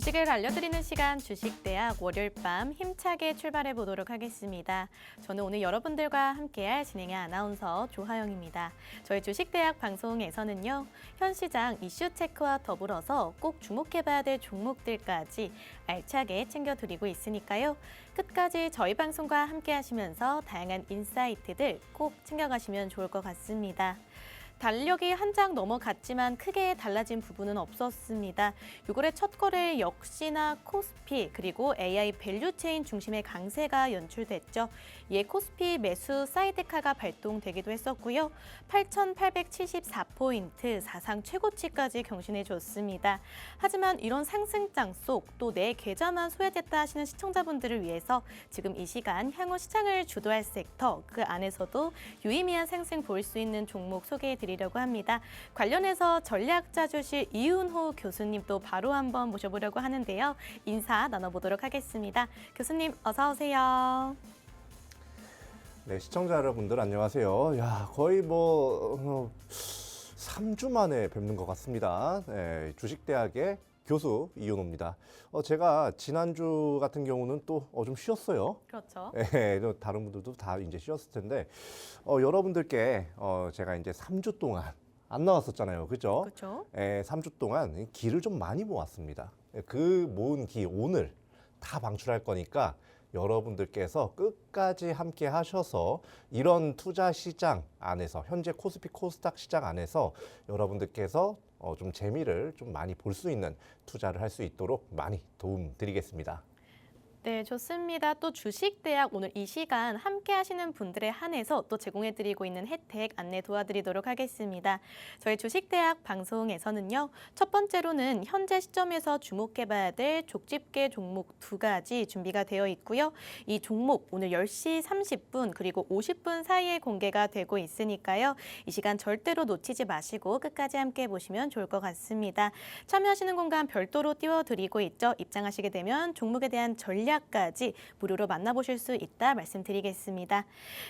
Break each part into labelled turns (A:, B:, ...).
A: 주식을 알려드리는 시간 주식대학 월요일 밤 힘차게 출발해 보도록 하겠습니다. 저는 오늘 여러분들과 함께할 진행의 아나운서 조하영입니다. 저희 주식대학 방송에서는요. 현 시장 이슈 체크와 더불어서 꼭 주목해봐야 될 종목들까지 알차게 챙겨드리고 있으니까요. 끝까지 저희 방송과 함께 하시면서 다양한 인사이트들 꼭 챙겨가시면 좋을 것 같습니다. 달력이 한 장 넘어갔지만 크게 달라진 부분은 없었습니다. 6월의 첫 거래 역시나 코스피 그리고 AI 밸류체인 중심의 강세가 연출됐죠. 이에 코스피 매수 사이드카가 발동되기도 했었고요. 8,874포인트 사상 최고치까지 경신해줬습니다. 하지만 이런 상승장 속 또 내 계좌만 소외됐다 하시는 시청자분들을 위해서 지금 이 시간 향후 시장을 주도할 섹터 그 안에서도 유의미한 상승 볼 수 있는 종목 소개해드리려고 합니다. 관련해서 전략자 주실 이윤호 교수님 또 바로 한번 모셔보려고 하는데요. 인사 나눠보도록 하겠습니다. 교수님 어서 오세요.
B: 네, 시청자 여러분들 안녕하세요. 야, 거의 3주 만에 뵙는 것 같습니다. 네, 주식대학의 교수 이윤호입니다. 제가 지난주 같은 경우는 또 좀 쉬었어요.
A: 그렇죠.
B: 네, 다른 분들도 다 이제 쉬었을 텐데 여러분들께 제가 이제 3주 동안 안 나왔었잖아요. 그죠?
A: 그렇죠.
B: 3주 동안 기를 좀 많이 모았습니다. 그 모은 기 오늘 다 방출할 거니까 여러분들께서 끝까지 함께 하셔서 이런 투자 시장 안에서 현재 코스피 코스닥 시장 안에서 여러분들께서 좀 재미를 좀 많이 볼 수 있는 투자를 할 수 있도록 많이 도움 드리겠습니다.
A: 네, 좋습니다. 또 주식대학 오늘 이 시간 함께 하시는 분들에 한해서 또 제공해드리고 있는 혜택 안내 도와드리도록 하겠습니다. 저희 주식대학 방송에서는요. 첫 번째로는 현재 시점에서 주목해봐야 될 족집게 종목 2가지 준비가 되어 있고요. 이 종목 오늘 10시 30분 그리고 50분 사이에 공개가 되고 있으니까요. 이 시간 절대로 놓치지 마시고 끝까지 함께 보시면 좋을 것 같습니다. 참여하시는 공간 별도로 띄워드리고 있죠. 입장하시게 되면 종목에 대한 전략까지 무료로 만나보실 수 있다 말씀드리겠습니다.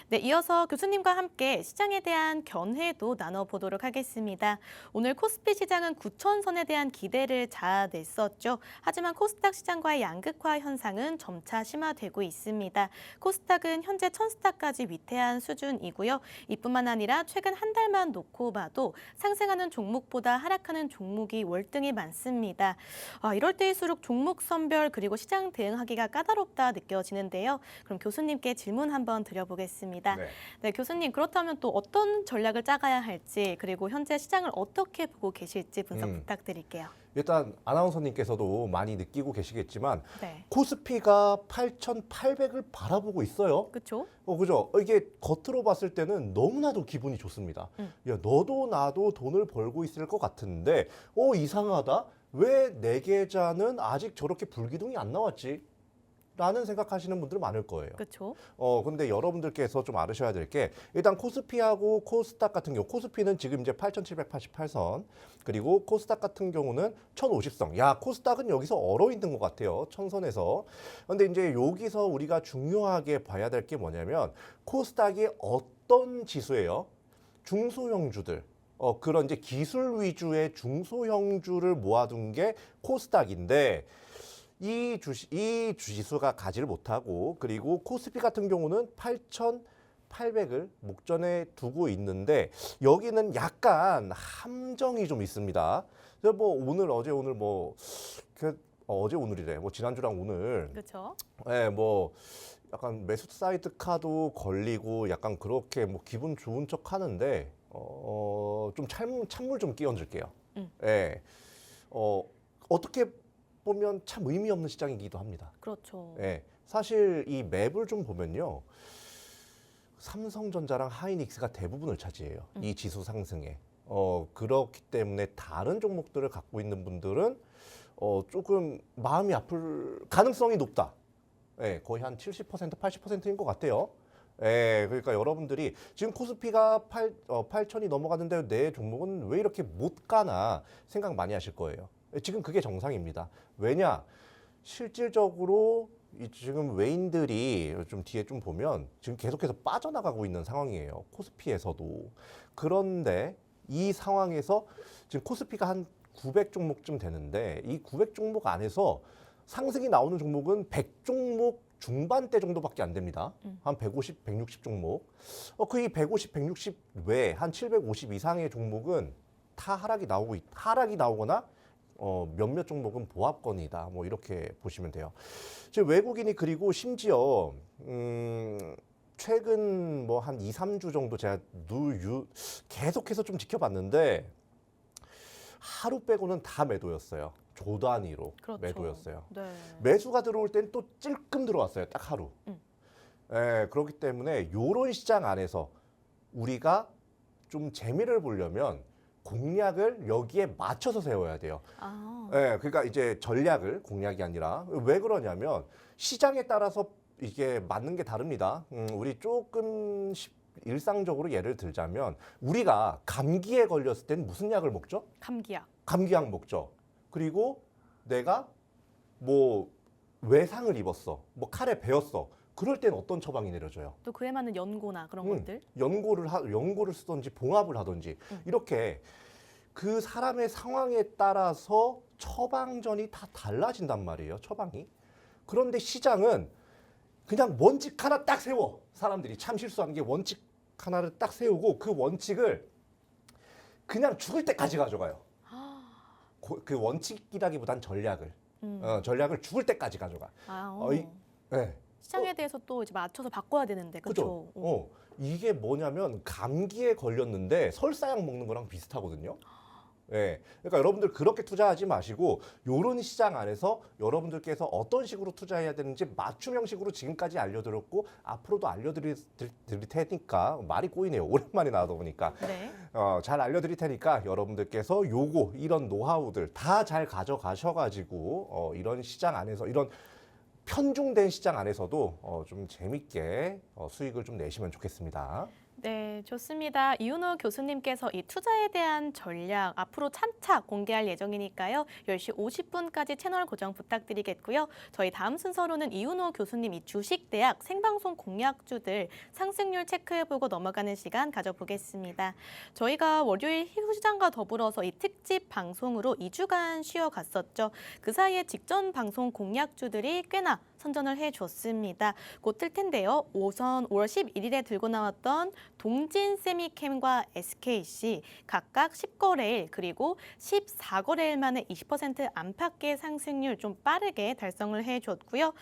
A: 네, 이어서 교수님과 함께 시장에 대한 견해도 나눠보도록 하겠습니다. 오늘 코스피 시장은 9,000선에 대한 기대를 자아냈었죠. 하지만 코스닥 시장과의 양극화 현상은 점차 심화되고 있습니다. 코스닥은 현재 1,000스닥까지 위태한 수준이고요. 이뿐만 아니라 최근 한 달만 놓고 봐도 상승하는 종목보다 하락하는 종목이 월등히 많습니다. 이럴 때일수록 종목 선별 그리고 시장 대응하기가 까다롭다 느껴지는데요. 그럼 교수님께 질문 한번 드려보겠습니다. 네, 교수님 그렇다면 또 어떤 전략을 짜가야 할지 그리고 현재 시장을 어떻게 보고 계실지 분석 부탁드릴게요.
B: 일단 아나운서님께서도 많이 느끼고 계시겠지만
A: 네.
B: 코스피가 8,800을 바라보고 있어요.
A: 그렇죠?
B: 그죠? 이게 겉으로 봤을 때는 너무나도 기분이 좋습니다. 야, 너도 나도 돈을 벌고 있을 것 같은데 이상하다. 왜 내 계좌는 아직 저렇게 불기둥이 안 나왔지? 라는 생각하시는 분들 많을 거예요.
A: 그렇죠.
B: 근데 여러분들께서 좀 알으셔야 될 게 일단 코스피하고 코스닥 같은 경우 코스피는 지금 이제 8,788선 그리고 코스닥 같은 경우는 1,050선. 야, 코스닥은 여기서 얼어 있는 것 같아요. 1,000선에서. 근데 이제 여기서 우리가 중요하게 봐야 될 게 뭐냐면 코스닥이 어떤 지수예요? 중소형주들. 그런 이제 기술 위주의 중소형주를 모아둔 게 코스닥인데 이 주지수가 가지를 못하고 그리고 코스피 같은 경우는 8,800을 목전에 두고 있는데 여기는 약간 함정이 좀 있습니다. 오늘 어제 오늘 어제 오늘이래. 지난주랑 오늘
A: 그렇죠.
B: 약간 매수 사이드 카도 걸리고 약간 그렇게 기분 좋은 척 하는데 좀 찬물 좀 끼얹을게요. 어떻게 보면 참 의미 없는 시장이기도 합니다.
A: 그렇죠.
B: 사실 이 맵을 좀 보면요. 삼성전자랑 하이닉스가 대부분을 차지해요. 이 지수 상승에. 그렇기 때문에 다른 종목들을 갖고 있는 분들은 조금 마음이 아플 가능성이 높다. 거의 한 70%, 80%인 것 같아요. 그러니까 여러분들이 지금 코스피가 8,000이 넘어갔는데 내 종목은 왜 이렇게 못 가나 생각 많이 하실 거예요. 지금 그게 정상입니다. 왜냐? 실질적으로 지금 외인들이 좀 뒤에 좀 보면 지금 계속해서 빠져나가고 있는 상황이에요. 코스피에서도. 그런데 이 상황에서 지금 코스피가 한 900 종목쯤 되는데 이 900 종목 안에서 상승이 나오는 종목은 100 종목 중반대 정도밖에 안 됩니다. 한 150, 160 종목. 그 이 150, 160 외에 한 750 이상의 종목은 다 하락이 나오거나 몇몇 종목은 보합권이다. 뭐 이렇게 보시면 돼요. 지금 외국인이 그리고 심지어 최근 뭐 한 2, 3주 정도 제가 계속해서 좀 지켜봤는데 하루 빼고는 다 매도였어요. 조 단위로
A: 그렇죠.
B: 매도였어요.
A: 네.
B: 매수가 들어올 땐 또 찔끔 들어왔어요. 딱 하루. 예, 그렇기 때문에 이런 시장 안에서 우리가 좀 재미를 보려면 공략을 여기에 맞춰서 세워야 돼요.
A: 아,
B: 예, 그러니까 이제 전략을 공략이 아니라 왜 그러냐면 시장에 따라서 이게 맞는 게 다릅니다. 우리 조금 일상적으로 예를 들자면 우리가 감기에 걸렸을 땐 무슨 약을 먹죠?
A: 감기약.
B: 감기약 먹죠. 그리고 내가 뭐 외상을 입었어. 뭐 칼에 베었어. 그럴 땐 어떤 처방이 내려져요?
A: 또 그에 맞는 연고나 그런 것들.
B: 연고를 쓰든지 봉합을 하든지 이렇게 그 사람의 상황에 따라서 처방전이 다 달라진단 말이에요. 처방이. 그런데 시장은 그냥 원칙 하나 딱 세워. 사람들이 참 실수하는 게 원칙 하나를 딱 세우고 그 원칙을 그냥 죽을 때까지 가져가요. 그 원칙이라기보단 전략을. 전략을 죽을 때까지 가져가. 네.
A: 시장에 대해서 또 이제 맞춰서 바꿔야 되는데,
B: 그죠?
A: 그렇죠?
B: 이게 뭐냐면 감기에 걸렸는데 설사약 먹는 거랑 비슷하거든요. 예. 그러니까 여러분들 그렇게 투자하지 마시고 요런 시장 안에서 여러분들께서 어떤 식으로 투자해야 되는지 맞춤 형식으로 지금까지 알려드렸고 앞으로도 알려드릴 테니까 말이 꼬이네요. 오랜만에 나와다 보니까.
A: 네.
B: 잘 알려드릴 테니까 여러분들께서 이런 노하우들 다 잘 가져가셔가지고 이런 시장 안에서 이런 편중된 시장 안에서도 좀 재밌게 수익을 좀 내시면 좋겠습니다.
A: 네, 좋습니다. 이윤호 교수님께서 이 투자에 대한 전략 앞으로 차차 공개할 예정이니까요. 10시 50분까지 채널 고정 부탁드리겠고요. 저희 다음 순서로는 이윤호 교수님 이 주식대학 생방송 공략주들 상승률 체크해보고 넘어가는 시간 가져보겠습니다. 저희가 월요일 희소시장과 더불어서 이 특집 방송으로 2주간 쉬어갔었죠. 그 사이에 직전 방송 공략주들이 꽤나 선전을 해줬습니다. 곧 틀 텐데요. 우선 5월 11일에 들고 나왔던 동진 세미캠과 SKC 각각 10거래일 그리고 14거래일 만에 20% 안팎의 상승률 좀 빠르게 달성을 해줬고요.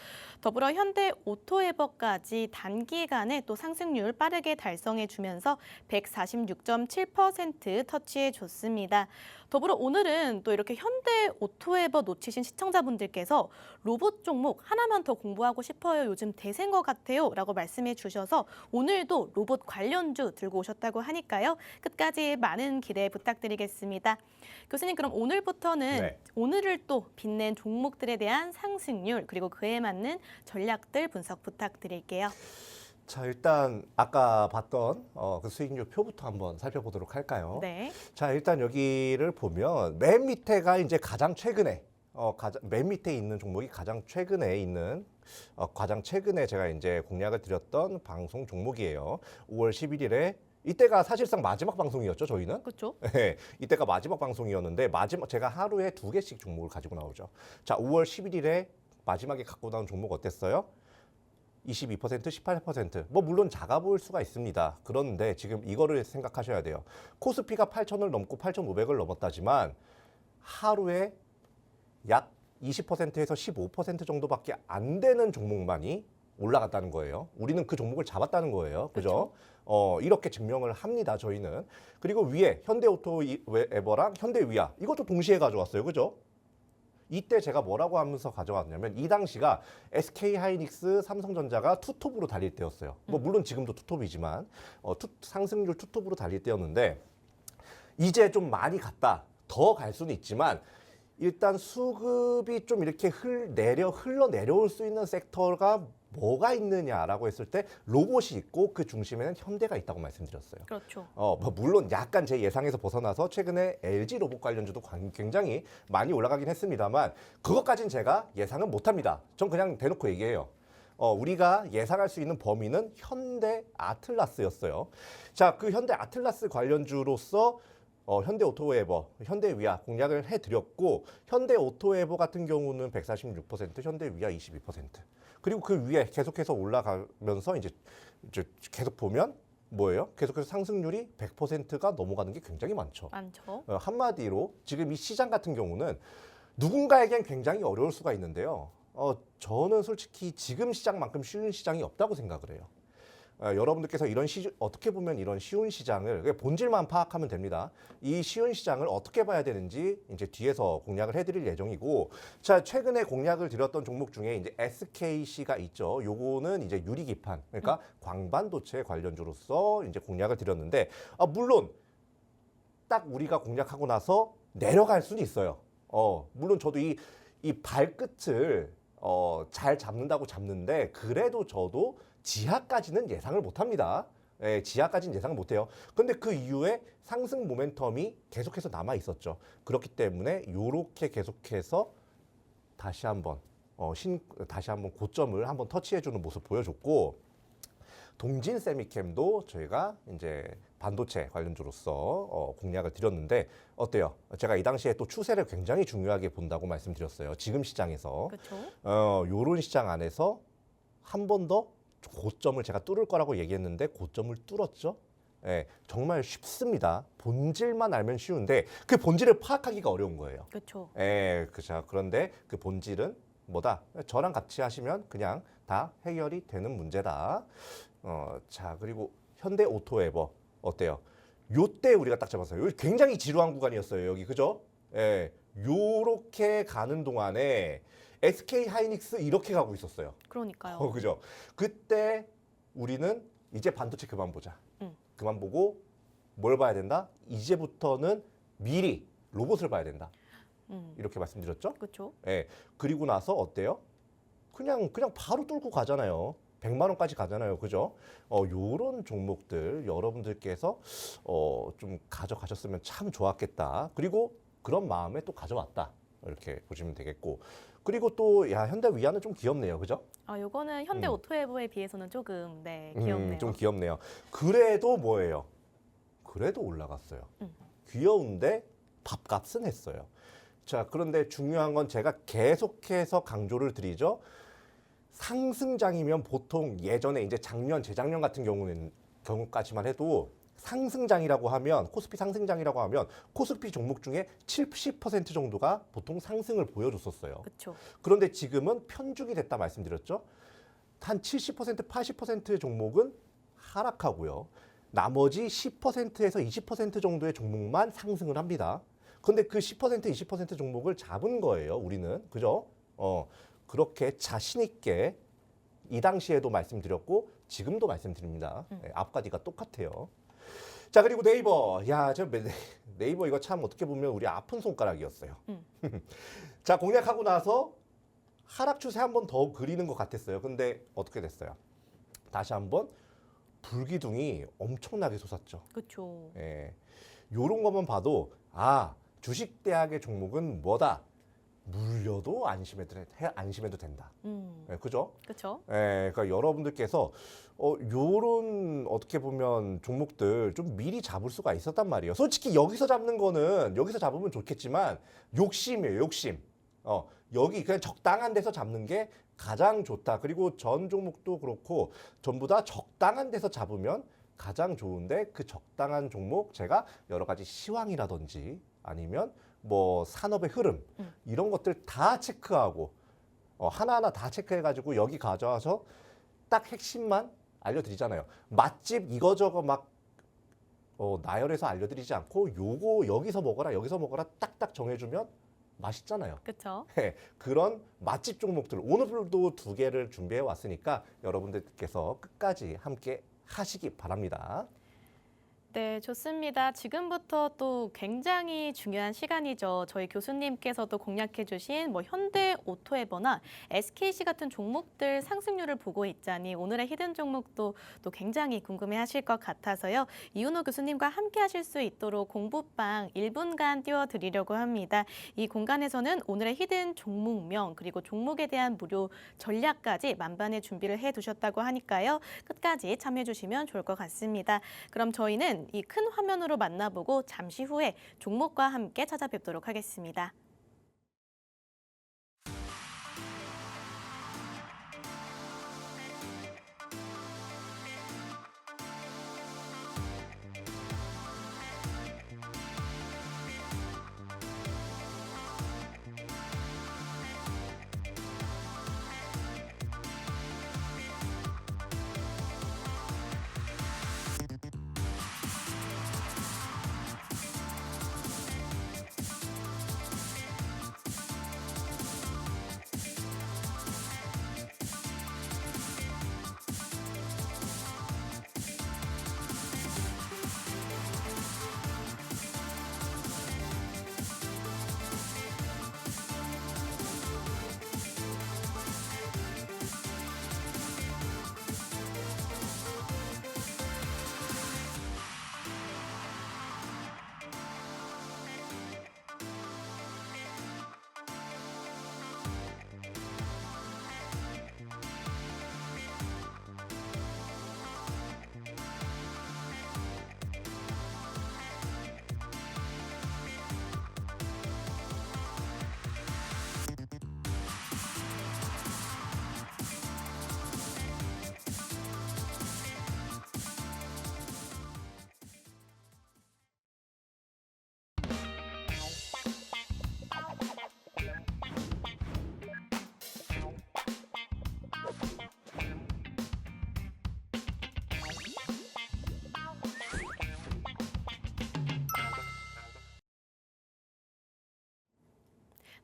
A: 더불어 현대 오토에버까지 단기간에 또 상승률 빠르게 달성해주면서 146.7% 터치해줬습니다. 더불어 오늘은 또 이렇게 현대 오토에버 놓치신 시청자분들께서 로봇 종목 하나만 더 공부하고 싶어요. 요즘 대세인 것 같아요. 라고 말씀해 주셔서 오늘도 로봇 관련주 들고 오셨다고 하니까요. 끝까지 많은 기대 부탁드리겠습니다. 교수님 그럼 오늘부터는
B: 네.
A: 오늘을 또 빛낸 종목들에 대한 상승률 그리고 그에 맞는 전략들 분석 부탁드릴게요.
B: 자, 일단 아까 봤던 그 수익률 표부터 한번 살펴보도록 할까요?
A: 네.
B: 자, 일단 여기를 보면 맨 밑에가 이제 가장 최근에 맨 밑에 있는 종목이 가장 최근에 있는 가장 최근에 제가 이제 공략을 드렸던 방송 종목이에요. 5월 11일에 이때가 사실상 마지막 방송이었죠, 저희는.
A: 그렇죠.
B: 네, 이때가 마지막 방송이었는데 제가 하루에 2개씩 종목을 가지고 나오죠. 자, 5월 11일에 마지막에 갖고 나온 종목 어땠어요? 22%, 18%. 뭐 물론 작아 보일 수가 있습니다. 그런데 지금 이거를 생각하셔야 돼요. 코스피가 8,000을 넘고 8,500을 넘었다지만 하루에 약 20%에서 15% 정도밖에 안 되는 종목만이 올라갔다는 거예요. 우리는 그 종목을 잡았다는 거예요. 그죠? 이렇게 증명을 합니다. 저희는. 그리고 위에 현대오토에버랑 현대위아 이것도 동시에 가져왔어요. 그죠? 이때 제가 뭐라고 하면서 가져왔냐면 이 당시가 SK하이닉스, 삼성전자가 투톱으로 달릴 때였어요. 뭐 물론 지금도 투톱이지만 상승률 투톱으로 달릴 때였는데 이제 좀 많이 갔다. 더 갈 수는 있지만 일단 수급이 좀 이렇게 흘러 내려올 수 있는 섹터가 뭐가 있느냐라고 했을 때 로봇이 있고 그 중심에는 현대가 있다고 말씀드렸어요.
A: 그렇죠.
B: 뭐 물론 약간 제 예상에서 벗어나서 최근에 LG 로봇 관련주도 굉장히 많이 올라가긴 했습니다만 그것까지는 제가 예상은 못합니다. 전 그냥 대놓고 얘기해요. 우리가 예상할 수 있는 범위는 현대 아틀라스였어요. 자, 그 현대 아틀라스 관련주로서 현대오토에버, 현대위아 공략을 해드렸고 현대오토에버 같은 경우는 146%, 현대위아 22%. 그리고 그 위에 계속해서 올라가면서 이제 계속 보면 뭐예요? 계속해서 상승률이 100%가 넘어가는 게 굉장히 많죠.
A: 많죠.
B: 한마디로 지금 이 시장 같은 경우는 누군가에겐 굉장히 어려울 수가 있는데요. 저는 솔직히 지금 시장만큼 쉬운 시장이 없다고 생각을 해요. 여러분들께서 어떻게 보면 이런 쉬운 시장을 그냥 본질만 파악하면 됩니다. 이 쉬운 시장을 어떻게 봐야 되는지 이제 뒤에서 공략을 해드릴 예정이고, 자 최근에 공략을 드렸던 종목 중에 이제 SKC가 있죠. 요거는 이제 유리기판, 그러니까 광반도체 관련주로서 이제 공략을 드렸는데, 물론 딱 우리가 공략하고 나서 내려갈 수는 있어요. 물론 저도 이 발끝을 잘 잡는다고 잡는데 그래도 저도 지하까지는 예상을 못합니다. 지하까지는 예상을 못해요. 근데 그 이후에 상승 모멘텀이 계속해서 남아 있었죠. 그렇기 때문에 이렇게 계속해서 다시 한번 고점을 한번 터치해주는 모습 보여줬고, 동진 세미캠도 저희가 이제 반도체 관련주로서 공략을 드렸는데 어때요? 제가 이 당시에 또 추세를 굉장히 중요하게 본다고 말씀드렸어요. 지금 시장에서.
A: 그렇죠.
B: 요런 시장 안에서 한 번 더 고점을 제가 뚫을 거라고 얘기했는데 고점을 뚫었죠. 정말 쉽습니다. 본질만 알면 쉬운데 그 본질을 파악하기가 어려운 거예요.
A: 그렇죠.
B: 그죠. 그런데 그 본질은 뭐다? 저랑 같이 하시면 그냥 다 해결이 되는 문제다. 자, 그리고 현대오토에버 어때요? 요때 우리가 딱 잡았어요. 여기 굉장히 지루한 구간이었어요. 여기 그죠? 요렇게 가는 동안에 SK 하이닉스 이렇게 가고 있었어요.
A: 그러니까요.
B: 그죠? 그때 우리는 이제 반도체 그만 보자. 그만 보고 뭘 봐야 된다? 이제부터는 미리 로봇을 봐야 된다. 이렇게 말씀드렸죠?
A: 그렇죠.
B: 그리고 나서 어때요? 그냥 바로 뚫고 가잖아요. 100만 원까지 가잖아요. 그죠? 요런 종목들 여러분들께서 좀 가져가셨으면 참 좋았겠다. 그리고 그런 마음에 또 가져왔다. 이렇게 보시면 되겠고. 그리고 또 현대위아는 좀 귀엽네요. 그죠?
A: 요거는 현대오토에버에 비해서는 조금 귀엽네요.
B: 좀 귀엽네요. 그래도 뭐예요? 그래도 올라갔어요. 귀여운데 밥값은 했어요. 자, 그런데 중요한 건 제가 계속해서 강조를 드리죠. 상승장이면 보통 예전에 이제 작년, 재작년 같은 경우까지만 해도 상승장이라고 하면 코스피 상승장이라고 하면 코스피 종목 중에 70% 정도가 보통 상승을 보여줬었어요.
A: 그렇죠.
B: 그런데 지금은 편중이 됐다 말씀드렸죠. 한 70%, 80%의 종목은 하락하고요. 나머지 10%에서 20% 정도의 종목만 상승을 합니다. 근데 그 10%, 20% 종목을 잡은 거예요, 우리는. 그죠? 그렇게 자신 있게 이 당시에도 말씀드렸고 지금도 말씀드립니다. 앞과 뒤가 똑같아요. 자, 그리고 네이버. 네이버 이거 참 어떻게 보면 우리 아픈 손가락이었어요. 자, 공략하고 나서 하락 추세 한 번 더 그리는 것 같았어요. 근데 어떻게 됐어요? 다시 한번 불기둥이 엄청나게 솟았죠.
A: 그렇죠.
B: 요런 것만 봐도 주식대학의 종목은 뭐다? 물려도 안심해도 된다. 그죠?
A: 그렇죠.
B: 그러니까 여러분들께서 요런 어떻게 보면 종목들 좀 미리 잡을 수가 있었단 말이에요. 솔직히 여기서 잡는 거는 여기서 잡으면 좋겠지만 욕심이에요, 욕심. 여기 그냥 적당한 데서 잡는 게 가장 좋다. 그리고 전 종목도 그렇고 전부 다 적당한 데서 잡으면 가장 좋은데 그 적당한 종목 제가 여러 가지 시황이라든지 아니면 뭐 산업의 흐름 이런 것들 다 체크하고 하나하나 다 체크해가지고 여기 가져와서 딱 핵심만 알려드리잖아요. 맛집 이거저거 막 나열해서 알려드리지 않고 요거 여기서 먹어라 딱딱 정해주면 맛있잖아요.
A: 그렇죠.
B: 그런 맛집 종목들 오늘도 2개를 준비해 왔으니까 여러분들께서 끝까지 함께 하시기 바랍니다.
A: 네, 좋습니다. 지금부터 또 굉장히 중요한 시간이죠. 저희 교수님께서도 공략해 주신 현대오토에버나 SKC 같은 종목들 상승률을 보고 있자니 오늘의 히든 종목도 또 굉장히 궁금해 하실 것 같아서요. 이윤호 교수님과 함께 하실 수 있도록 공부방 1분간 띄워드리려고 합니다. 이 공간에서는 오늘의 히든 종목명 그리고 종목에 대한 무료 전략까지 만반의 준비를 해두셨다고 하니까요. 끝까지 참여해 주시면 좋을 것 같습니다. 그럼 저희는 오늘은 이 큰 화면으로 만나보고 잠시 후에 종목과 함께 찾아뵙도록 하겠습니다.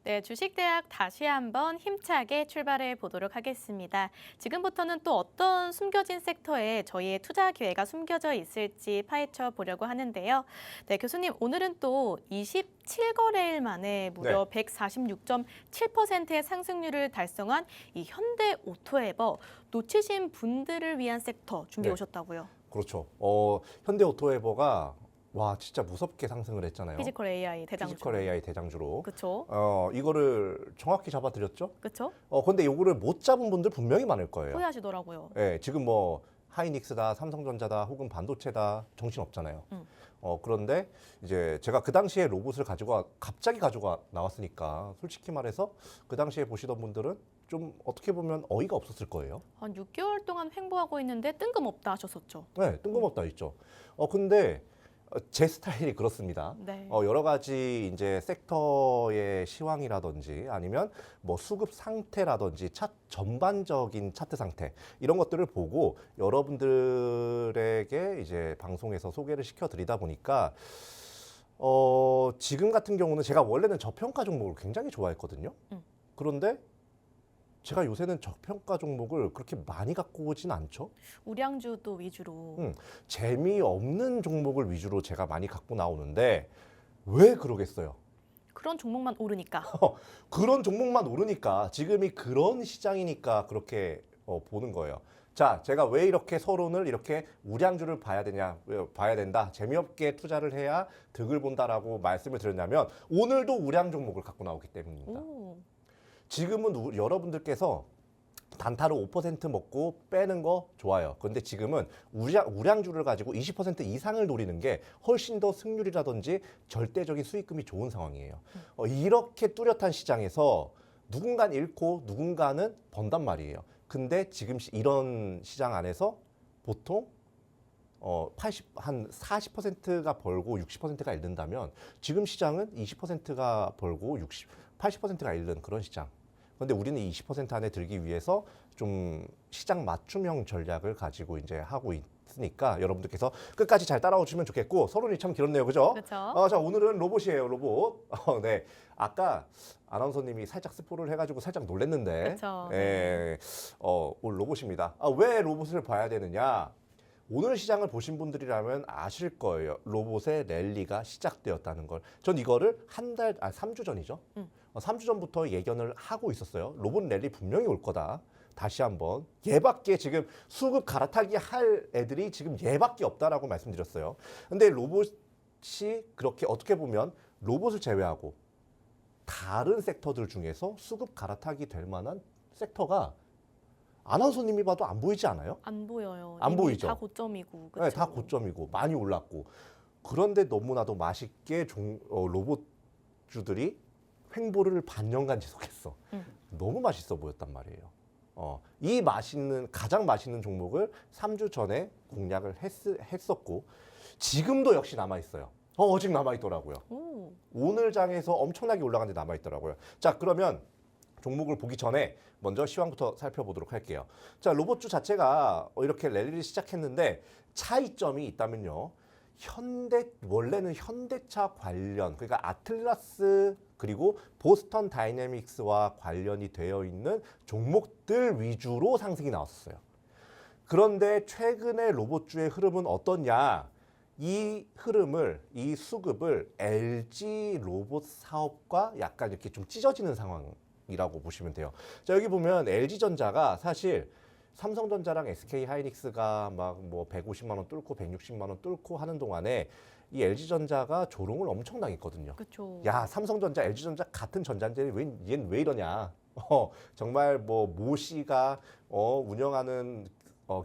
A: 네, 주식대학 다시 한번 힘차게 출발해 보도록 하겠습니다. 지금부터는 또 어떤 숨겨진 섹터에 저희의 투자 기회가 숨겨져 있을지 파헤쳐 보려고 하는데요. 네, 교수님, 오늘은 또 27거래일 만에 무려 146.7%의 상승률을 달성한 이 현대 오토에버, 놓치신 분들을 위한 섹터 준비해 오셨다고요?
B: 그렇죠. 현대 오토에버가 와 진짜 무섭게 상승을 했잖아요.
A: 피지컬 AI 대장주.
B: 피지컬 AI 대장주로.
A: 그렇죠.
B: 이거를 정확히 잡아드렸죠.
A: 그렇죠.
B: 근데 이거를 못 잡은 분들 분명히 많을 거예요.
A: 후회하시더라고요.
B: 예, 지금 뭐 하이닉스다, 삼성전자다, 혹은 반도체다 정신 없잖아요. 그런데 이제 제가 그 당시에 로봇을 갑자기 가지고 나왔으니까 솔직히 말해서 그 당시에 보시던 분들은 좀 어떻게 보면 어이가 없었을 거예요.
A: 한 6개월 동안 횡보하고 있는데 뜬금없다 하셨었죠.
B: 네, 뜬금없다 있죠. 근데 제 스타일이 그렇습니다.
A: 네.
B: 여러 가지 이제 섹터의 시황이라든지 아니면 뭐 수급 상태라든지 전반적인 차트 상태 이런 것들을 보고 여러분들에게 이제 방송에서 소개를 시켜드리다 보니까 지금 같은 경우는 제가 원래는 저평가 종목을 굉장히 좋아했거든요. 그런데 제가 요새는 저평가 종목을 그렇게 많이 갖고 오진 않죠.
A: 우량주도 위주로.
B: 재미없는 종목을 위주로 제가 많이 갖고 나오는데 왜 그러겠어요?
A: 그런 종목만 오르니까.
B: 그런 종목만 오르니까 지금이 그런 시장이니까 그렇게 보는 거예요. 자, 제가 왜 이렇게 서론을 이렇게 우량주를 봐야 된다. 재미없게 투자를 해야 득을 본다라고 말씀을 드렸냐면 오늘도 우량 종목을 갖고 나오기 때문입니다.
A: 오.
B: 지금은 여러분들께서 단타로 5% 먹고 빼는 거 좋아요. 그런데 지금은 우량주를 가지고 20% 이상을 노리는 게 훨씬 더 승률이라든지 절대적인 수익금이 좋은 상황이에요. 이렇게 뚜렷한 시장에서 누군가는 잃고 누군가는 번단 말이에요. 근데 지금 이런 시장 안에서 보통 한 40%가 벌고 60%가 잃는다면 지금 시장은 20%가 벌고 80%가 잃는 그런 시장. 그런데 우리는 20% 안에 들기 위해서 좀 시장 맞춤형 전략을 가지고 이제 하고 있으니까 여러분들께서 끝까지 잘 따라와 주시면 좋겠고 서론이 참 길었네요, 그죠?
A: 그렇죠.
B: 자, 오늘은 로봇이에요, 로봇. 네, 아까 아나운서님이 살짝 스포를 해가지고 살짝 놀랬는데,
A: 그렇죠.
B: 예, 오늘 로봇입니다. 왜 로봇을 봐야 되느냐? 오늘 시장을 보신 분들이라면 아실 거예요. 로봇의 랠리가 시작되었다는 걸. 전 이거를 3주 전이죠. 3주 전부터 예견을 하고 있었어요. 로봇 랠리 분명히 올 거다. 다시 한번 얘밖에 지금 수급 갈아타기 할 애들이 지금 얘밖에 없다라고 말씀드렸어요. 근데 로봇이 그렇게 어떻게 보면 로봇을 제외하고 다른 섹터들 중에서 수급 갈아타기 될 만한 섹터가 아나운서님이 봐도 안 보이지 않아요?
A: 안 보여요.
B: 안
A: 이미
B: 보이죠?
A: 다 고점이고.
B: 네, 다
A: 그쵸?
B: 고점이고 많이 올랐고. 그런데 너무나도 맛있게 로봇주들이 횡보를 반년간 지속했어. 너무 맛있어 보였단 말이에요. 이 가장 맛있는 종목을 3주 전에 공략을 했었고 지금도 역시 남아 있어요. 아직 남아 있더라고요.
A: 오,
B: 오늘 장에서 엄청나게 올라간 데 남아 있더라고요. 자, 그러면 종목을 보기 전에 먼저 시황부터 살펴보도록 할게요. 자, 로봇주 자체가 이렇게 랠리를 시작했는데 차이점이 있다면요. 원래는 현대차 관련, 그러니까 아틀라스 그리고 보스턴 다이내믹스와 관련이 되어 있는 종목들 위주로 상승이 나왔어요. 그런데 최근에 로봇주의 흐름은 어떠냐? 이 수급을 LG 로봇 사업과 약간 이렇게 좀 찢어지는 상황이라고 보시면 돼요. 자, 여기 보면 LG전자가 사실 삼성전자랑 SK하이닉스가 막 뭐 150만 원 뚫고 160만 원 뚫고 하는 동안에 이 LG전자가 조롱을 엄청 당했거든요.
A: 그쵸.
B: 야, 삼성전자, LG전자 같은 전자인데 얘는 왜 이러냐? 정말 뭐 모 씨가 운영하는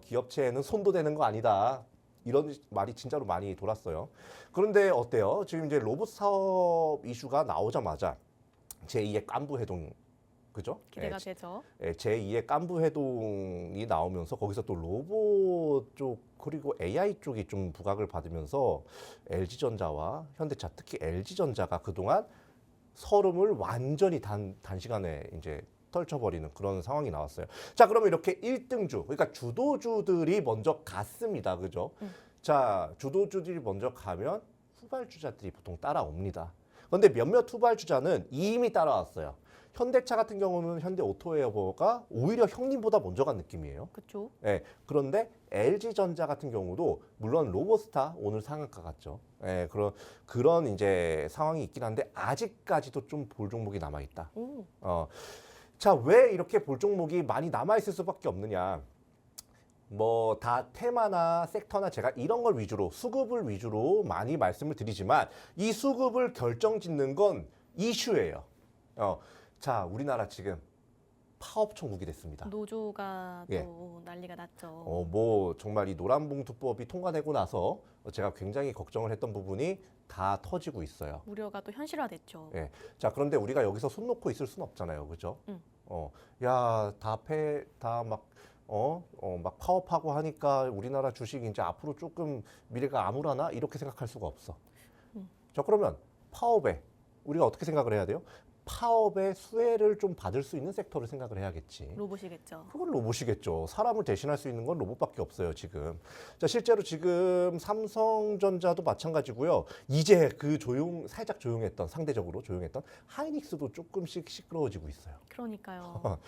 B: 기업체에는 손도 대는 거 아니다. 이런 말이 진짜로 많이 돌았어요. 그런데 어때요? 지금 이제 로봇 사업 이슈가 나오자마자 제2의 깐부 해동, 그죠?
A: 기대가 되죠.
B: 제2의 깐부 해동이 나오면서 거기서 또 로봇 쪽 그리고 AI 쪽이 좀 부각을 받으면서 LG전자와 현대차, 특히 LG전자가 그동안 서름을 완전히 단시간에 이제 떨쳐버리는 그런 상황이 나왔어요. 자, 그러면 이렇게 1등주, 그러니까 주도주들이 먼저 갔습니다. 그죠? 자, 주도주들이 먼저 가면 후발주자들이 보통 따라옵니다. 그런데 몇몇 후발주자는 이미 따라왔어요. 현대차 같은 경우는 현대오토웨어가 오히려 형님보다 먼저 간 느낌이에요.
A: 그쵸.
B: 예, 그런데 LG전자 같은 경우도 물론 로보스타 오늘 상한가 같죠. 예, 그런 이제 상황이 있긴 한데 아직까지도 좀 볼 종목이 남아 있다.
A: 오,
B: 자, 왜 이렇게 볼 종목이 많이 남아 있을 수밖에 없느냐? 뭐 다 테마나 섹터나 제가 이런 걸 위주로 수급을 위주로 많이 말씀을 드리지만 이 수급을 결정짓는 건 이슈예요. 자, 우리나라 지금 파업 청국이 됐습니다.
A: 노조가
B: 예.
A: 또 난리가 났죠.
B: 뭐 정말 이 노란봉투법이 통과되고 나서 제가 굉장히 걱정을 했던 부분이 다 터지고 있어요.
A: 우려가 또 현실화됐죠.
B: 예. 자, 그런데 우리가 여기서 손 놓고 있을 수는 없잖아요. 그죠? 야, 막 파업하고 하니까 우리나라 주식이 이제 앞으로 조금 미래가 암울하나? 이렇게 생각할 수가 없어. 자, 그러면 파업에 우리가 어떻게 생각을 해야 돼요? 파업의 수혜를 좀 받을 수 있는 섹터를 생각을 해야겠지.
A: 로봇이겠죠.
B: 그건 로봇이겠죠. 사람을 대신할 수 있는 건 로봇밖에 없어요, 지금. 자, 실제로 지금 삼성전자도 마찬가지고요. 이제 살짝 조용했던, 상대적으로 조용했던 하이닉스도 조금씩 시끄러워지고 있어요.
A: 그러니까요.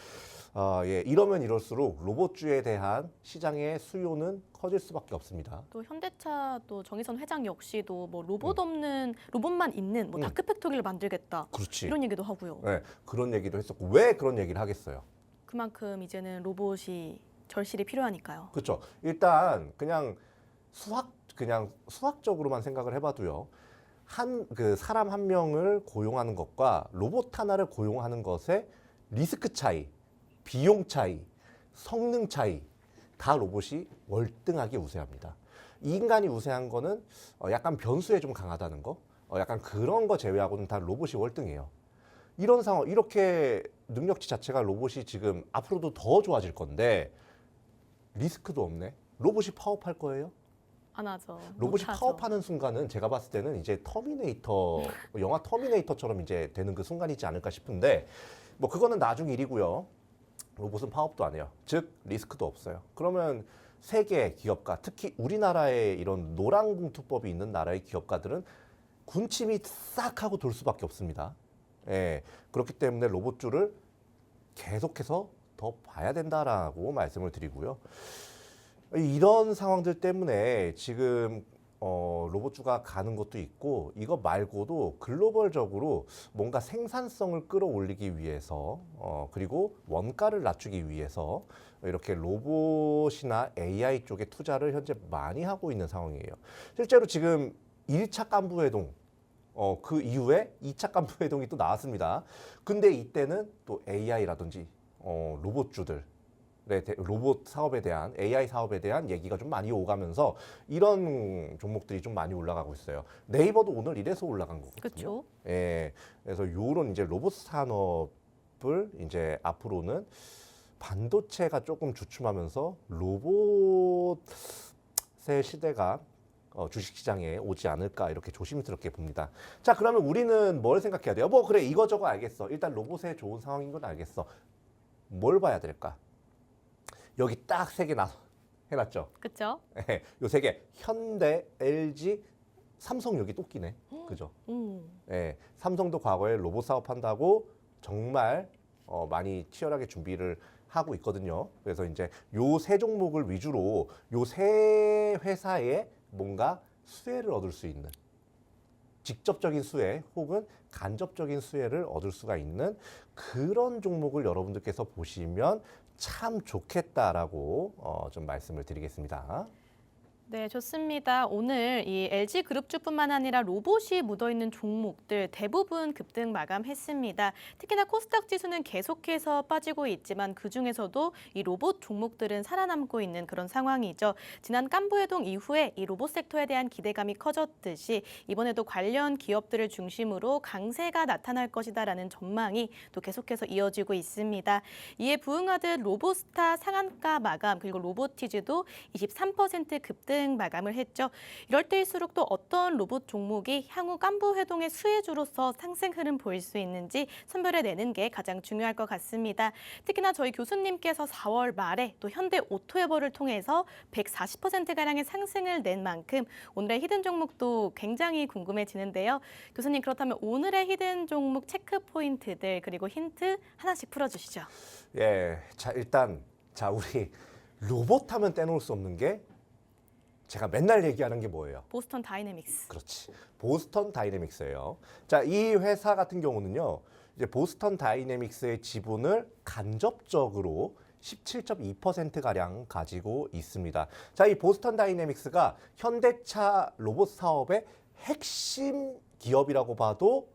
B: 예, 이러면 이럴수록 로봇주에 대한 시장의 수요는 커질 수밖에 없습니다.
A: 또 현대차 또 정의선 회장 역시도 뭐 로봇만 있는 뭐 다크팩토리를 만들겠다.
B: 그렇지.
A: 이런 얘기도 하고요.
B: 네, 그런 얘기도 했었고 왜 그런 얘기를 하겠어요?
A: 그만큼 이제는 로봇이 절실히 필요하니까요.
B: 그렇죠. 일단 그냥 수학적으로만 생각을 해봐도요. 사람 한 명을 고용하는 것과 로봇 하나를 고용하는 것의 리스크 차이, 비용 차이, 성능 차이 다 로봇이 월등하게 우세합니다. 인간이 우세한 거는 약간 변수에 좀 강하다는 거, 약간 그런 거 제외하고는 다 로봇이 월등해요. 이런 상황, 이렇게 능력치 자체가 로봇이 지금 앞으로도 더 좋아질 건데 리스크도 없네. 로봇이 파업할 거예요?
A: 안 하죠.
B: 로봇이
A: 못하죠.
B: 파업하는 순간은 제가 봤을 때는 이제 영화 터미네이터처럼 이제 되는 그 순간이지 않을까 싶은데 뭐 그거는 나중 일이고요. 로봇은 파업도 안 해요. 즉 리스크도 없어요. 그러면 세계 기업가, 특히 우리나라의 이런 노란봉투법이 있는 나라의 기업가들은 군침이 싹 하고 돌 수밖에 없습니다. 예, 그렇기 때문에 로봇주를 계속해서 더 봐야 된다라고 말씀을 드리고요. 이런 상황들 때문에 지금 로봇주가 가는 것도 있고 이거 말고도 글로벌적으로 뭔가 생산성을 끌어올리기 위해서 그리고 원가를 낮추기 위해서 이렇게 로봇이나 AI 쪽에 투자를 현재 많이 하고 있는 상황이에요. 실제로 지금 1차 깐부회동 그 이후에 2차 깐부회동이 또 나왔습니다. 근데 이때는 또 AI라든지 로봇주들 로봇 사업에 대한 AI 사업에 대한 얘기가 좀 많이 오가면서 이런 종목들이 좀 많이 올라가고 있어요. 네이버도 오늘 이래서 올라간 거거든요.
A: 그렇죠.
B: 예, 그래서 요런 이제 로봇 산업을 이제 앞으로는 반도체가 조금 주춤하면서 로봇의 시대가 주식시장에 오지 않을까 이렇게 조심스럽게 봅니다. 자, 그러면 우리는 뭘 생각해야 돼요? 뭐 그래 이거저거 알겠어. 일단 로봇에 좋은 상황인 건 알겠어. 뭘 봐야 될까? 여기 딱 세 개 해놨죠.
A: 그렇죠.
B: 요 세 개 현대, LG, 삼성 여기 또 끼네. 그죠? 예, 삼성도 과거에 로봇 사업한다고 정말 많이 치열하게 준비를 하고 있거든요. 그래서 이제 요 세 종목을 위주로 요 세 회사에 뭔가 수혜를 얻을 수 있는 직접적인 수혜 혹은 간접적인 수혜를 얻을 수가 있는 그런 종목을 여러분들께서 보시면 참 좋겠다라고 좀 말씀을 드리겠습니다.
A: 네, 좋습니다. 오늘 이 LG그룹주뿐만 아니라 로봇이 묻어있는 종목들 대부분 급등 마감했습니다. 특히나 코스닥 지수는 계속해서 빠지고 있지만 그중에서도 이 로봇 종목들은 살아남고 있는 그런 상황이죠. 지난 깐부회동 이후에 이 로봇 섹터에 대한 기대감이 커졌듯이 이번에도 관련 기업들을 중심으로 강세가 나타날 것이다라는 전망이 또 계속해서 이어지고 있습니다. 이에 부응하듯 로봇스타 상한가 마감 그리고 로보티즈도 23% 급등 마감을 했죠. 이럴 때일수록 또 어떤 로봇 종목이 향후 깐부 회동의 수혜주로서 상승 흐름 보일 수 있는지 선별해내는 게 가장 중요할 것 같습니다. 특히나 저희 교수님께서 4월 말에 또 현대 오토웨버를 통해서 140%가량의 상승을 낸 만큼 오늘의 히든 종목도 굉장히 궁금해지는데요. 교수님 그렇다면 오늘의 히든 종목 체크 포인트들 그리고 힌트 하나씩 풀어주시죠.
B: 예, 자 일단 우리 로봇 하면 떼놓을 수 없는 게 제가 맨날 얘기하는 게 뭐예요?
A: 보스턴 다이내믹스.
B: 그렇지. 보스턴 다이내믹스예요. 자, 이 회사 같은 경우는요. 이제 보스턴 다이내믹스의 지분을 간접적으로 17.2% 가량 가지고 있습니다. 자, 이 보스턴 다이내믹스가 현대차 로봇 사업의 핵심 기업이라고 봐도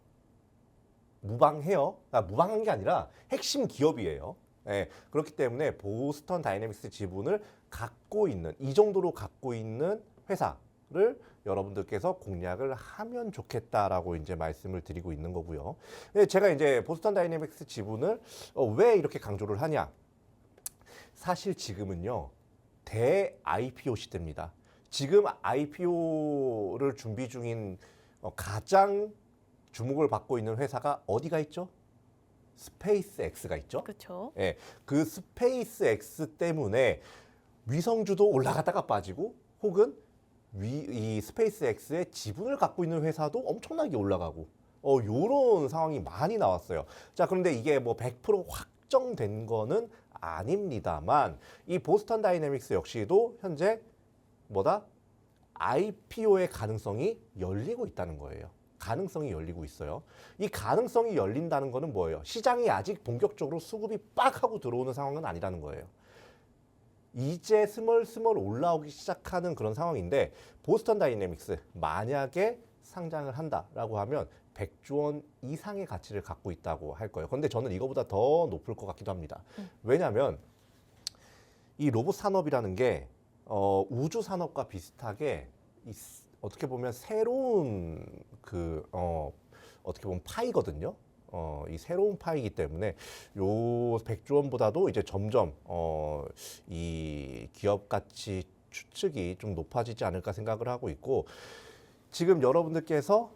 B: 무방해요. 무방한 게 아니라 핵심 기업이에요. 예, 그렇기 때문에 보스턴 다이내믹스 지분을 갖고 있는 이 정도로 갖고 있는 회사를 여러분들께서 공략을 하면 좋겠다라고 이제 말씀을 드리고 있는 거고요. 예, 제가 이제 보스턴 다이내믹스 지분을 왜 이렇게 강조를 하냐? 사실 지금은요 대 IPO 시대입니다. 지금 IPO를 준비 중인 가장 주목을 받고 있는 회사가 어디가 있죠? 스페이스 X가 있죠.
A: 그렇죠.
B: 예, 그 스페이스 X 때문에 위성주도 올라갔다가 빠지고 혹은 이 스페이스 X의 지분을 갖고 있는 회사도 엄청나게 올라가고 요런 상황이 많이 나왔어요. 자, 그런데 이게 뭐 100% 확정된 거는 아닙니다만 이 보스턴 다이내믹스 역시도 현재 뭐다? IPO의 가능성이 열리고 있다는 거예요. 가능성이 열리고 있어요. 이 가능성이 열린다는 거는 뭐예요? 시장이 아직 본격적으로 수급이 빡 하고 들어오는 상황은 아니라는 거예요. 이제 스멀스멀 올라오기 시작하는 그런 상황인데 보스턴 다이내믹스 만약에 상장을 한다라고 하면 100조 원 이상의 가치를 갖고 있다고 할 거예요. 그런데 저는 이거보다 더 높을 것 같기도 합니다. 왜냐하면 이 로봇 산업이라는 게 우주 산업과 비슷하게 어떻게 보면 새로운 어떻게 보면 파이거든요. 이 새로운 파이기 때문에 요 100조 원보다도 이제 점점 이 기업 가치 추측이 좀 높아지지 않을까 생각을 하고 있고 지금 여러분들께서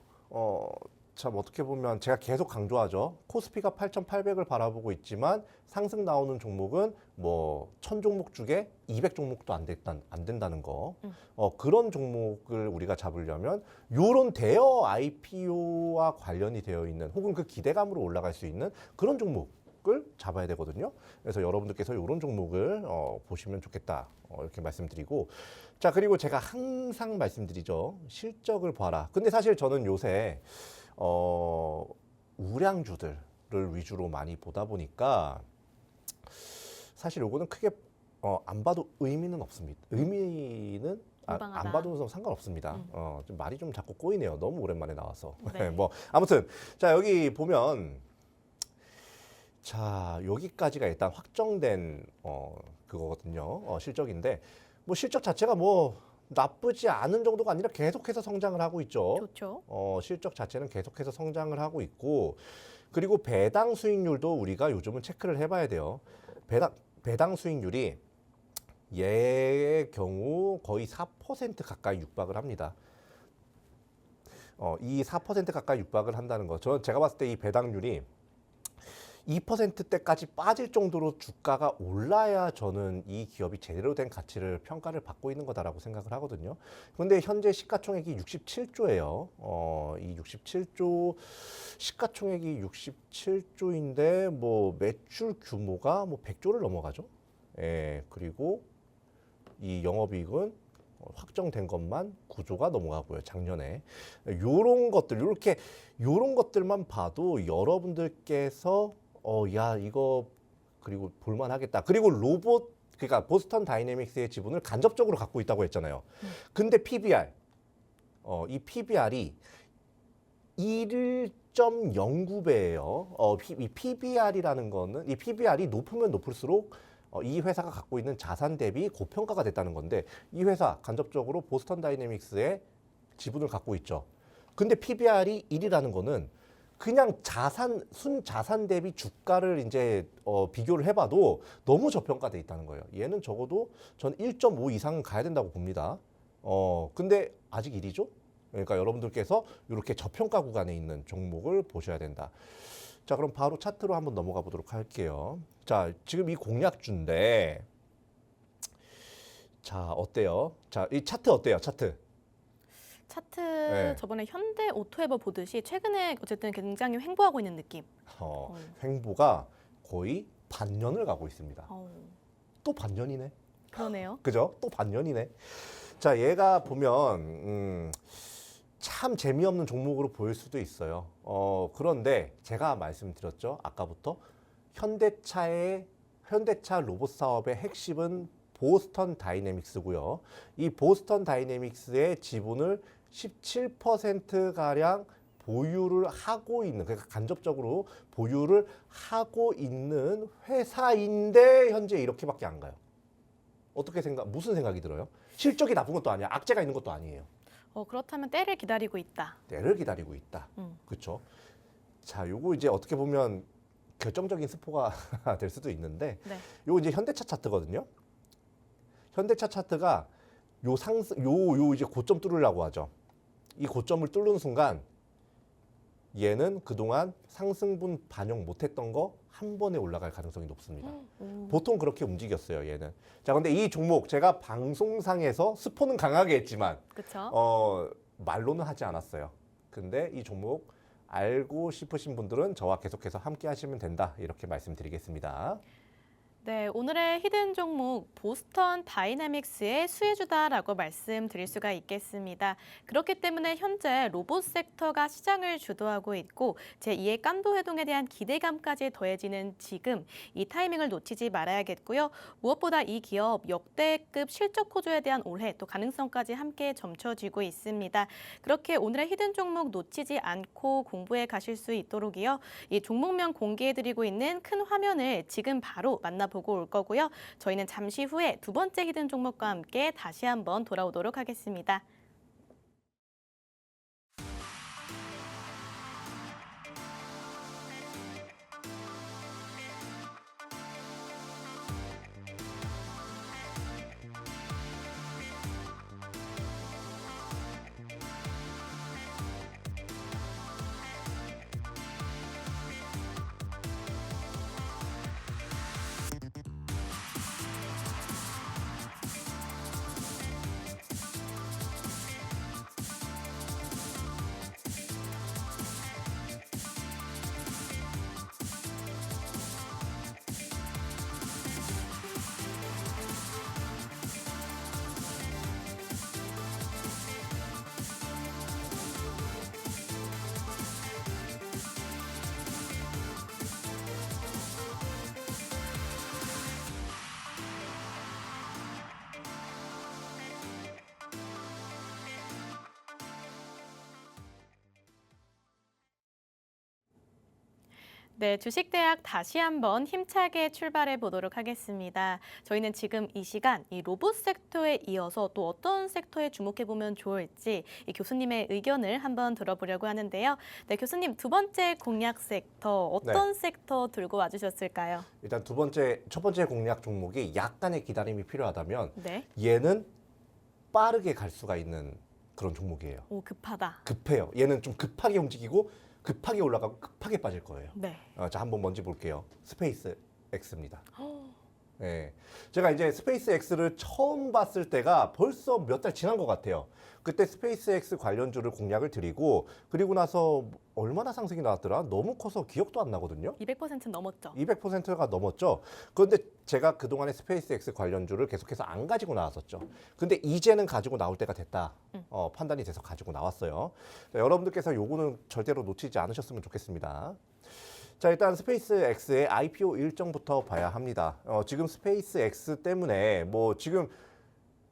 B: 참 어떻게 보면 제가 계속 강조하죠. 코스피가 8,800을 바라보고 있지만 상승 나오는 종목은 뭐 1000종목 중에 200종목도 안 된다는 거. 그런 종목을 우리가 잡으려면 요런 대여 IPO와 관련이 되어 있는 혹은 그 기대감으로 올라갈 수 있는 그런 종목을 잡아야 되거든요. 그래서 여러분들께서 이런 종목을 보시면 좋겠다 이렇게 말씀드리고 자 그리고 제가 항상 말씀드리죠. 실적을 봐라. 근데 사실 저는 요새 우량주들을 위주로 많이 보다 보니까 사실 요거는 크게 안 봐도 의미는 없습니다. 의미는 안 봐도 상관없습니다. 좀 말이 좀 자꾸 꼬이네요. 너무 오랜만에 나와서.
A: 네.
B: 뭐 아무튼 자 여기 보면 자 여기까지가 일단 확정된 그거거든요. 실적인데 뭐 실적 자체가 뭐 나쁘지 않은 정도가 아니라 계속해서 성장을 하고 있죠.
A: 좋죠.
B: 실적 자체는 계속해서 성장을 하고 있고 그리고 배당 수익률도 우리가 요즘은 체크를 해봐야 돼요. 배당 수익률이 얘의 경우 거의 4% 가까이 육박을 합니다. 이 4% 가까이 육박을 한다는 거. 제가 봤을 때 이 배당률이 2%대까지 빠질 정도로 주가가 올라야 저는 이 기업이 제대로 된 가치를 평가를 받고 있는 거다라고 생각을 하거든요. 그런데 현재 시가총액이 67조예요. 이 67조 시가총액이 67조인데 뭐 매출 규모가 뭐 100조를 넘어가죠. 예, 그리고 이 영업이익은 확정된 것만 9조가 넘어가고요. 작년에 요런 것들 요런 것들만 봐도 여러분들께서 야 이거 그리고 볼만하겠다. 그리고 그러니까 보스턴 다이내믹스의 지분을 간접적으로 갖고 있다고 했잖아요. 근데 PBR 이 PBR이 1.09배예요. 이 PBR이라는 거는 이 PBR이 높으면 높을수록 이 회사가 갖고 있는 자산 대비 고평가가 됐다는 건데 이 회사 간접적으로 보스턴 다이내믹스의 지분을 갖고 있죠. 근데 PBR이 1이라는 거는 그냥 순자산 대비 주가를 이제 비교를 해봐도 너무 저평가돼 있다는 거예요. 얘는 적어도 전 1.5 이상은 가야 된다고 봅니다. 근데 아직 1이죠? 그러니까 여러분들께서 이렇게 저평가 구간에 있는 종목을 보셔야 된다. 자, 그럼 바로 차트로 한번 넘어가 보도록 할게요. 자, 지금 이 공략주인데, 자, 어때요? 자, 이 차트 어때요? 차트. 네.
A: 저번에 현대 오토에버 보듯이 최근에 어쨌든 굉장히 횡보하고 있는 느낌.
B: 횡보가 거의 반년을 가고 있습니다. 또 반년이네.
A: 그러네요.
B: 그죠? 또 반년이네. 자, 얘가 보면 참 재미없는 종목으로 보일 수도 있어요. 그런데 제가 말씀드렸죠. 아까부터 현대차 로봇 사업의 핵심은 보스턴 다이내믹스고요. 이 보스턴 다이내믹스의 지분을 17%가량 보유를 하고 있는, 그러니까 간접적으로 보유를 하고 있는 회사인데 현재 이렇게밖에 안 가요. 무슨 생각이 들어요? 실적이 나쁜 것도 아니야. 악재가 있는 것도 아니에요.
A: 그렇다면 때를 기다리고 있다.
B: 때를 기다리고 있다. 그렇죠. 자, 요거 이제 어떻게 보면 결정적인 스포가 될 수도 있는데,
A: 네.
B: 요거 이제 현대차 차트거든요. 현대차 차트가 요 이제 고점 뚫으려고 하죠. 이 고점을 뚫는 순간 얘는 그동안 상승분 반영 못했던 거 한 번에 올라갈 가능성이 높습니다. 보통 그렇게 움직였어요, 얘는. 자, 근데 이 종목 제가 방송상에서 스포는 강하게 했지만
A: 그렇죠.
B: 말로는 하지 않았어요. 근데 이 종목 알고 싶으신 분들은 저와 계속해서 함께 하시면 된다. 이렇게 말씀드리겠습니다.
A: 네, 오늘의 히든 종목 보스턴 다이내믹스의 수혜주다라고 말씀드릴 수가 있겠습니다. 그렇기 때문에 현재 로봇 섹터가 시장을 주도하고 있고 제2의 깐도 회동에 대한 기대감까지 더해지는 지금 이 타이밍을 놓치지 말아야겠고요. 무엇보다 이 기업 역대급 실적 호조에 대한 올해 또 가능성까지 함께 점쳐지고 있습니다. 그렇게 오늘의 히든 종목 놓치지 않고 공부해 가실 수 있도록이요. 이 종목명 공개해드리고 있는 큰 화면을 지금 바로 만나보고 올 거고요. 저희는 잠시 후에 두 번째 히든 종목과 함께 다시 한번 돌아오도록 하겠습니다. 네, 주식대학 다시 한번 힘차게 출발해 보도록 하겠습니다. 저희는 지금 이 시간 이 로봇 섹터에 이어서 또 어떤 섹터에 주목해 보면 좋을지 이 교수님의 의견을 한번 들어보려고 하는데요. 네, 교수님 두 번째 공략 섹터 어떤 섹터 들고 와주셨을까요?
B: 일단 첫 번째 공략 종목이 약간의 기다림이 필요하다면
A: 네,
B: 얘는 빠르게 갈 수가 있는 그런 종목이에요.
A: 오 급하다.
B: 급해요. 얘는 좀 급하게 움직이고 급하게 올라가고 급하게 빠질 거예요.
A: 네.
B: 자, 한번 먼저 볼게요. 스페이스 X입니다. 네. 제가 이제 스페이스 X를 처음 봤을 때가 벌써 몇 달 지난 것 같아요. 그때 스페이스 X 관련주를 공략을 드리고 그리고 나서 얼마나 상승이 나왔더라? 너무 커서 기억도 안 나거든요.
A: 200% 넘었죠.
B: 200%가 넘었죠. 그런데 제가 그동안에 스페이스 X 관련주를 계속해서 안 가지고 나왔었죠. 근데 이제는 가지고 나올 때가 됐다. 판단이 돼서 가지고 나왔어요. 자, 여러분들께서 요거는 절대로 놓치지 않으셨으면 좋겠습니다. 자, 일단 스페이스 X의 IPO 일정부터 봐야 합니다. 지금 스페이스 X 때문에 뭐 지금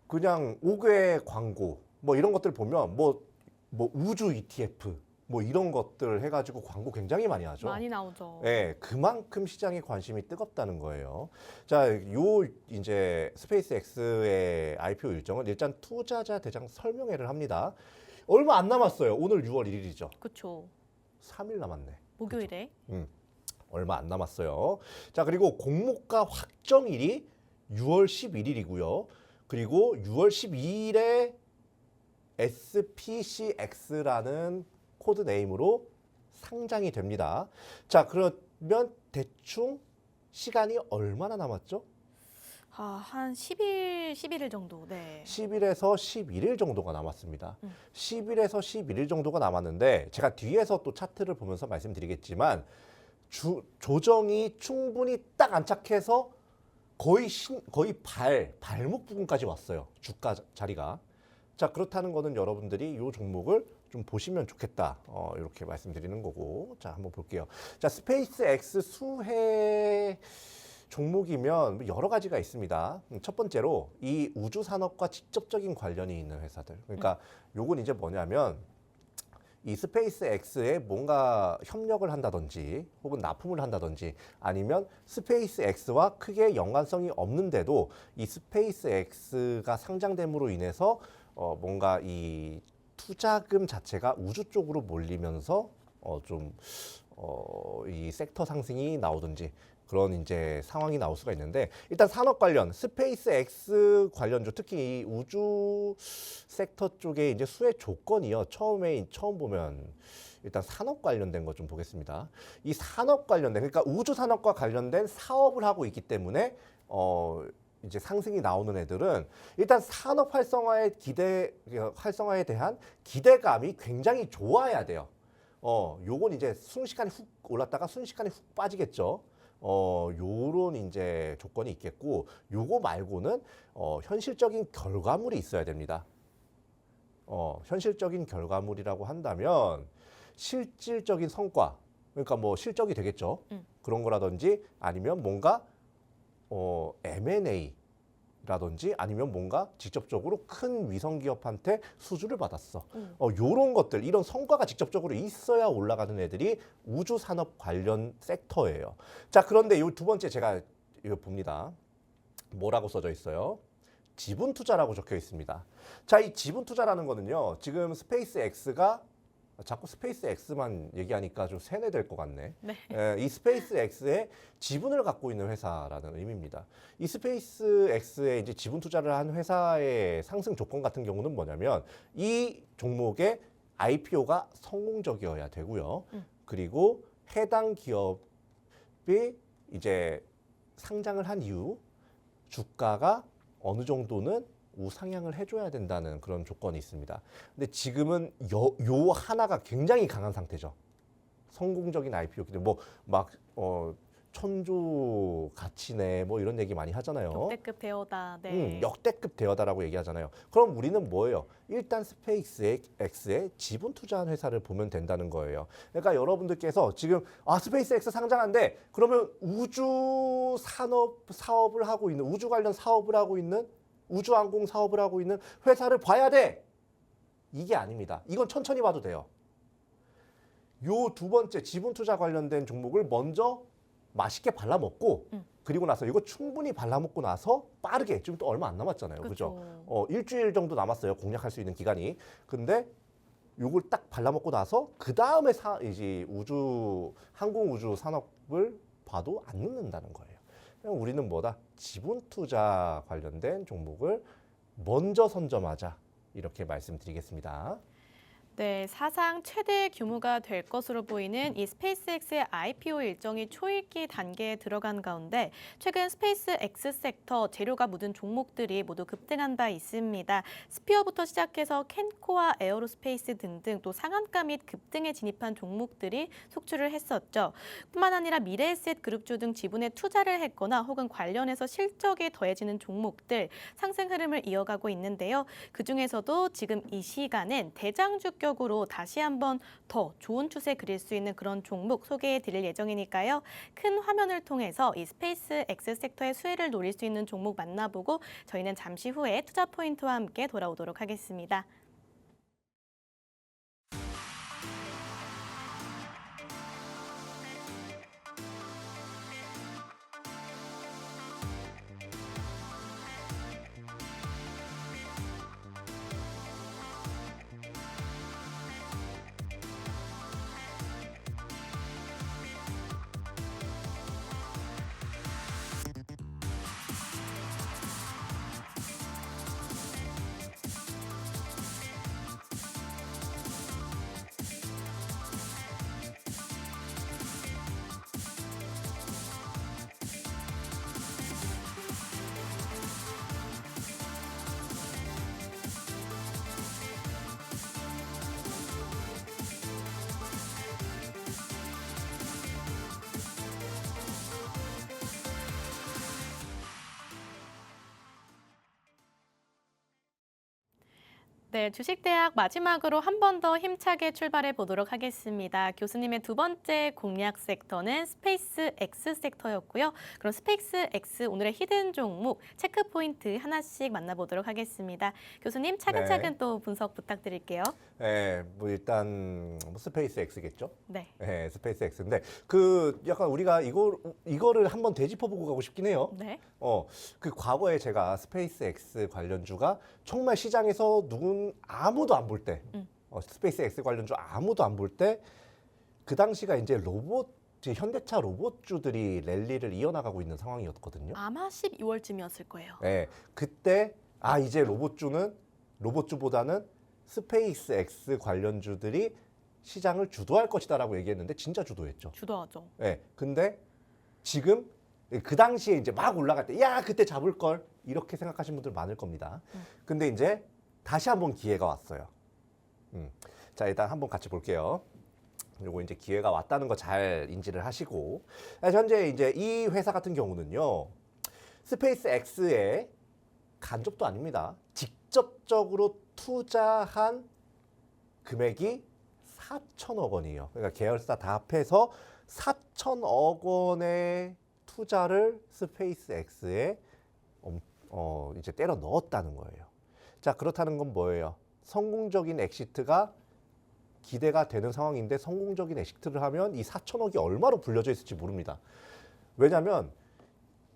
B: 그냥 5개 광고 뭐 이런 것들 보면 뭐 우주 ETF 뭐 이런 것들 해가지고 광고 굉장히 많이 하죠.
A: 많이 나오죠.
B: 네, 그만큼 시장에 관심이 뜨겁다는 거예요. 자, 요 이제 스페이스 X의 IPO 일정은 일단 투자자 대상 설명회를 합니다. 얼마 안 남았어요. 오늘 6월 1일이죠.
A: 그렇죠.
B: 3일 남았네.
A: 목요일에.
B: 얼마 안 남았어요. 자, 그리고 공모가 확정일이 6월 11일이고요. 그리고 6월 12일에 SPCX라는 코드 네임으로 상장이 됩니다. 자, 그러면 대충 시간이 얼마나 남았죠?
A: 한 11일 정도. 네.
B: 10일에서 11일 정도가 남았습니다. 10일에서 11일 정도가 남았는데 제가 뒤에서 또 차트를 보면서 말씀드리겠지만 조정이 충분히 딱 안착해서 거의 발목 부분까지 왔어요. 주가 자리가. 자, 그렇다는 거는 여러분들이 이 종목을 좀 보시면 좋겠다. 이렇게 말씀드리는 거고. 자, 한번 볼게요. 자, 스페이스 X 수혜 종목이면 여러 가지가 있습니다. 첫 번째로 이 우주 산업과 직접적인 관련이 있는 회사들. 그러니까 요건 이제 뭐냐면 이 스페이스 X에 뭔가 협력을 한다든지 혹은 납품을 한다든지 아니면 스페이스 X와 크게 연관성이 없는데도 이 스페이스 X가 상장됨으로 인해서 뭔가 이 투자금 자체가 우주 쪽으로 몰리면서 이 섹터 상승이 나오든지 그런 이제 상황이 나올 수가 있는데 일단 산업 관련 스페이스 X 관련주 특히 이 우주 섹터 쪽에 이제 수혜 조건이요. 처음 보면 일단 산업 관련된 것 좀 보겠습니다. 이 산업 관련된 그러니까 우주 산업과 관련된 사업을 하고 있기 때문에 이제 상승이 나오는 애들은 일단 산업 활성화에 대한 기대감이 굉장히 좋아야 돼요. 요건 이제 순식간에 훅 올랐다가 순식간에 훅 빠지겠죠. 요런 이제 조건이 있겠고, 요거 말고는 현실적인 결과물이 있어야 됩니다. 현실적인 결과물이라고 한다면 실질적인 성과, 그러니까 뭐 실적이 되겠죠. 그런 거라든지 아니면 뭔가 M&A 라든지 아니면 뭔가 직접적으로 큰 위성 기업한테 수주를 받았어. 요런 것들, 이런 성과가 직접적으로 있어야 올라가는 애들이 우주 산업 관련 섹터예요. 자, 그런데 요 두 번째 제가 이거 봅니다. 뭐라고 써져 있어요? 지분 투자라고 적혀 있습니다. 자, 이 지분 투자라는 거는요. 지금 스페이스 X가 자꾸 스페이스 X만 얘기하니까 좀 세뇌될 것 같네.
A: 네.
B: 이 스페이스 X에 지분을 갖고 있는 회사라는 의미입니다. 이 스페이스 X에 이제 지분 투자를 한 회사의 상승 조건 같은 경우는 뭐냐면 이 종목의 IPO가 성공적이어야 되고요. 그리고 해당 기업이 이제 상장을 한 이후 주가가 어느 정도는 우상향을 해줘야 된다는 그런 조건이 있습니다. 근데 지금은 요 하나가 굉장히 강한 상태죠. 성공적인 IPO기 때문에 천조 가치네 뭐 이런 얘기 많이 하잖아요.
A: 역대급 대여다. 네.
B: 역대급 대여다라고 얘기하잖아요. 그럼 우리는 뭐예요? 일단 스페이스 X에 지분 투자한 회사를 보면 된다는 거예요. 그러니까 여러분들께서 지금 스페이스 X 상장한데 그러면 우주 산업 사업을 하고 있는 우주 관련 사업을 하고 있는 우주항공 사업을 하고 있는 회사를 봐야 돼. 이게 아닙니다. 이건 천천히 봐도 돼요. 요 두 번째 지분 투자 관련된 종목을 먼저 맛있게 발라먹고 그리고 나서 이거 충분히 발라먹고 나서 빠르게 지금 또 얼마 안 남았잖아요. 그죠? 일주일 정도 남았어요. 공략할 수 있는 기간이. 근데 요걸 딱 발라먹고 나서 그 다음에 이제 항공 우주 산업을 봐도 안 늦는다는 거예요. 그냥 우리는 뭐다? 지분 투자 관련된 종목을 먼저 선점하자. 이렇게 말씀드리겠습니다.
A: 네, 사상 최대 규모가 될 것으로 보이는 이 스페이스X의 IPO 일정이 초읽기 단계에 들어간 가운데 최근 스페이스X 섹터 재료가 묻은 종목들이 모두 급등한 바 있습니다. 스피어부터 시작해서 캔코와 에어로스페이스 등등 또 상한가 및 급등에 진입한 종목들이 속출을 했었죠. 뿐만 아니라 미래에셋 그룹주 등 지분에 투자를 했거나 혹은 관련해서 실적이 더해지는 종목들 상승 흐름을 이어가고 있는데요. 그중에서도 지금 이 시간엔 대장주격 으로 다시 한번 더 좋은 추세 그릴 수 있는 그런 종목 소개해 드릴 예정이니까요. 큰 화면을 통해서 이 스페이스 X 섹터의 수혜를 노릴 수 있는 종목 만나보고 저희는 잠시 후에 투자 포인트와 함께 돌아오도록 하겠습니다. 네, 주식대학 마지막으로 한 번 더 힘차게 출발해 보도록 하겠습니다. 교수님의 두 번째 공략 섹터는 스페이스 X 섹터였고요. 그럼 스페이스 X 오늘의 히든 종목 체크 포인트 하나씩 만나보도록 하겠습니다. 교수님 차근차근 또 분석 부탁드릴게요.
B: 네, 뭐 일단 스페이스 X겠죠?
A: 네.
B: 네, 스페이스 X인데 그 약간 우리가 이거를 한번 되짚어보고 가고 싶긴 해요.
A: 네.
B: 그 과거에 제가 스페이스 X 관련주가 정말 시장에서 아무도 안 볼 때, 스페이스 X 관련주 아무도 안 볼 때, 그 당시가 이제 현대차 로봇주들이 랠리를 이어나가고 있는 상황이었거든요.
A: 아마 12월쯤이었을 거예요.
B: 네, 그때 이제 로봇주보다는 스페이스 X 관련주들이 시장을 주도할 것이다라고 얘기했는데 진짜 주도했죠.
A: 주도하죠.
B: 네, 근데 지금 그 당시에 이제 막 올라갈 때, 야, 그때 잡을 걸 이렇게 생각하시는 분들 많을 겁니다. 근데 이제 다시 한번 기회가 왔어요. 자, 일단 한번 같이 볼게요. 요거 이제 기회가 왔다는 거 잘 인지를 하시고, 현재 이제 이 회사 같은 경우는요, 스페이스 X의 간접도 아닙니다. 직접적으로 투자한 금액이 4천억 원이에요. 그러니까 계열사 다 합해서 4천억 원의 투자를 스페이스 X에 이제 때려 넣었다는 거예요. 자, 그렇다는 건 뭐예요? 성공적인 엑시트가 기대가 되는 상황인데 성공적인 엑시트를 하면 이 4천억이 얼마로 불려져 있을지 모릅니다. 왜냐하면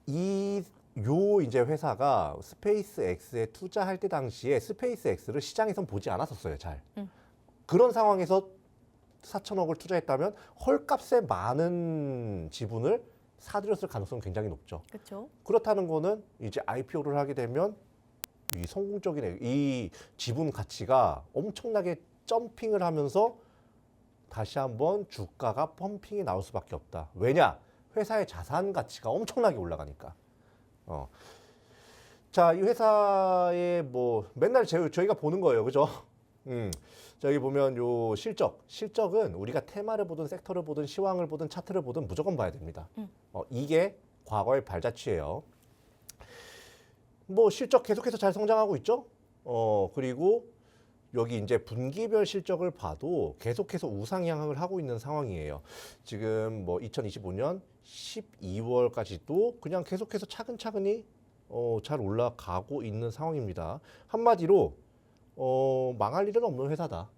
B: 이제 회사가 스페이스 X에 투자할 때 당시에 스페이스 X를 시장에선 보지 않았었어요, 잘. 그런 상황에서 4천억을 투자했다면 헐값에 많은 지분을 사들였을 가능성은 굉장히 높죠.
A: 그렇죠.
B: 그렇다는 거는 이제 IPO를 하게 되면 이 성공적인 이 지분 가치가 엄청나게 점핑을 하면서 다시 한번 주가가 펌핑이 나올 수밖에 없다. 왜냐? 회사의 자산 가치가 엄청나게 올라가니까. 자, 이 회사의 뭐 맨날 저희가 보는 거예요, 그죠? 저기 보면 요 실적은 우리가 테마를 보든 섹터를 보든 시황을 보든 차트를 보든 무조건 봐야 됩니다. 이게 과거의 발자취예요. 뭐 실적 계속해서 잘 성장하고 있죠. 그리고 여기 이제 분기별 실적을 봐도 계속해서 우상향을 하고 있는 상황이에요. 지금 뭐 2025년 12월까지도 그냥 계속해서 차근차근히 잘 올라가고 있는 상황입니다. 한마디로 망할 일은 없는 회사다.